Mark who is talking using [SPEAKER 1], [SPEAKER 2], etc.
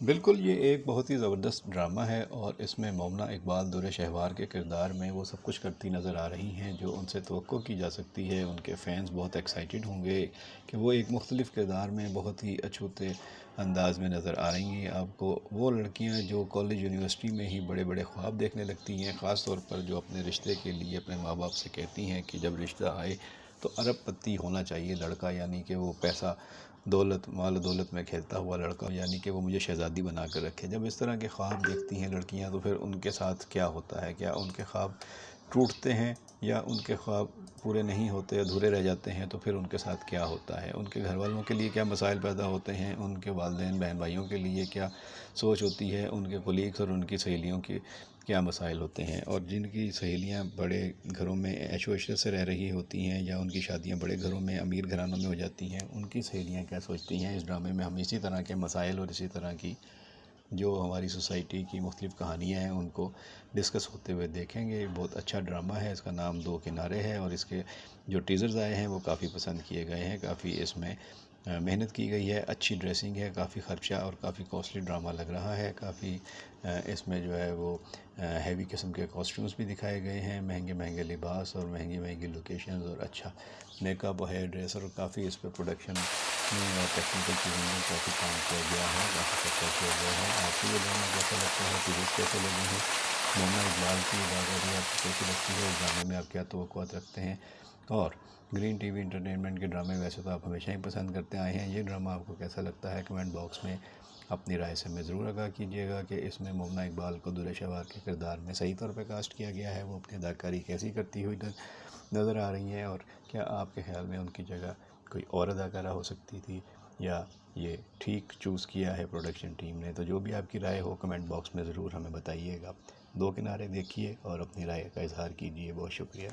[SPEAKER 1] بالکل، یہ ایک بہت ہی زبردست ڈرامہ ہے اور اس میں مومنہ اقبال دور شہوار کے کردار میں وہ سب کچھ کرتی نظر آ رہی ہیں جو ان سے توقع کی جا سکتی ہے۔ ان کے فینس بہت ایکسائٹیڈ ہوں گے کہ وہ ایک مختلف کردار میں بہت ہی اچھوتے انداز میں نظر آ رہی ہیں آپ کو۔ وہ لڑکیاں جو کالج یونیورسٹی میں ہی بڑے بڑے خواب دیکھنے لگتی ہیں، خاص طور پر جو اپنے رشتے کے لیے اپنے ماں باپ سے کہتی ہیں کہ جب رشتہ آئے تو ارب پتی ہونا چاہیے لڑکا، یعنی کہ وہ پیسہ دولت مال و دولت میں کھیلتا ہوا لڑکا، یعنی کہ وہ مجھے شہزادی بنا کر رکھے۔ جب اس طرح کے خواب دیکھتی ہیں لڑکیاں تو پھر ان کے ساتھ کیا ہوتا ہے؟ کیا ان کے خواب ٹوٹتے ہیں یا ان کے خواب پورے نہیں ہوتے، ادھورے رہ جاتے ہیں؟ تو پھر ان کے ساتھ کیا ہوتا ہے؟ ان کے گھر والوں کے لیے کیا مسائل پیدا ہوتے ہیں؟ ان کے والدین بہن بھائیوں کے لیے کیا سوچ ہوتی ہے؟ ان کے کولیگس اور ان کی سہیلیوں کی کیا مسائل ہوتے ہیں؟ اور جن کی سہیلیاں بڑے گھروں میں عیش و عشرت سے رہ رہی ہوتی ہیں یا ان کی شادیاں بڑے گھروں میں امیر گھرانوں میں ہو جاتی ہیں، ان کی سہیلیاں کیا سوچتی ہیں؟ اس ڈرامے میں ہم اسی طرح کے مسائل اور اسی طرح کی جو ہماری سوسائٹی کی مختلف کہانیاں ہیں ان کو ڈسکس ہوتے ہوئے دیکھیں گے۔ بہت اچھا ڈرامہ ہے، اس کا نام دو کنارے ہے اور اس کے جو ٹیزرز آئے ہیں وہ کافی پسند کیے گئے ہیں۔ کافی اس میں محنت کی گئی ہے، اچھی ڈریسنگ ہے، کافی خرچہ اور کافی کاسٹلی ڈرامہ لگ رہا ہے۔ کافی اس میں جو ہے وہ ہیوی قسم کے کاسٹیومز بھی دکھائے گئے ہیں، مہنگے مہنگے لباس اور مہنگی مہنگی لوکیشنز اور اچھا میک اپ اور ہیئر ڈریس، اور کافی اس پہ پروڈکشن میں اور ٹیکنیکل چیزوں میں کافی کام کیا گیا ہے، کافی خرچہ کیا گیا ہے۔ آپ کو یہ ڈرامہ کیسا لگتا ہے؟ ٹیزرز کیسے لگے ہیں؟ مومنہ اقبال کی اداکاری آپ کو کیسی لگتی ہے؟ اس ڈرامے میں آپ کیا توقعات رکھتے ہیں؟ اور گرین ٹی وی انٹرٹینمنٹ کے ڈرامے ویسے تو آپ ہمیشہ ہی پسند کرتے آئے ہیں، یہ ڈرامہ آپ کو کیسا لگتا ہے؟ کمنٹ باکس میں اپنی رائے سے ہمیں ضرور آگاہ کیجیے گا کہ اس میں مومنہ اقبال کو دور شہوار کے کردار میں صحیح طور پہ کاسٹ کیا گیا ہے، وہ اپنی اداکاری کیسی کرتی ہوئی نظر آ رہی ہیں، اور کیا آپ کے خیال میں ان کی جگہ کوئی اور اداکارہ ہو سکتی تھی، یا یہ ٹھیک چوز کیا ہے پروڈکشن ٹیم نے؟ تو جو بھی آپ کی رائے ہو کمنٹ باکس میں ضرور ہمیں بتائیے گا۔ دو کنارے دیکھیے اور اپنی رائے کا اظہار کیجیے۔ بہت شکریہ۔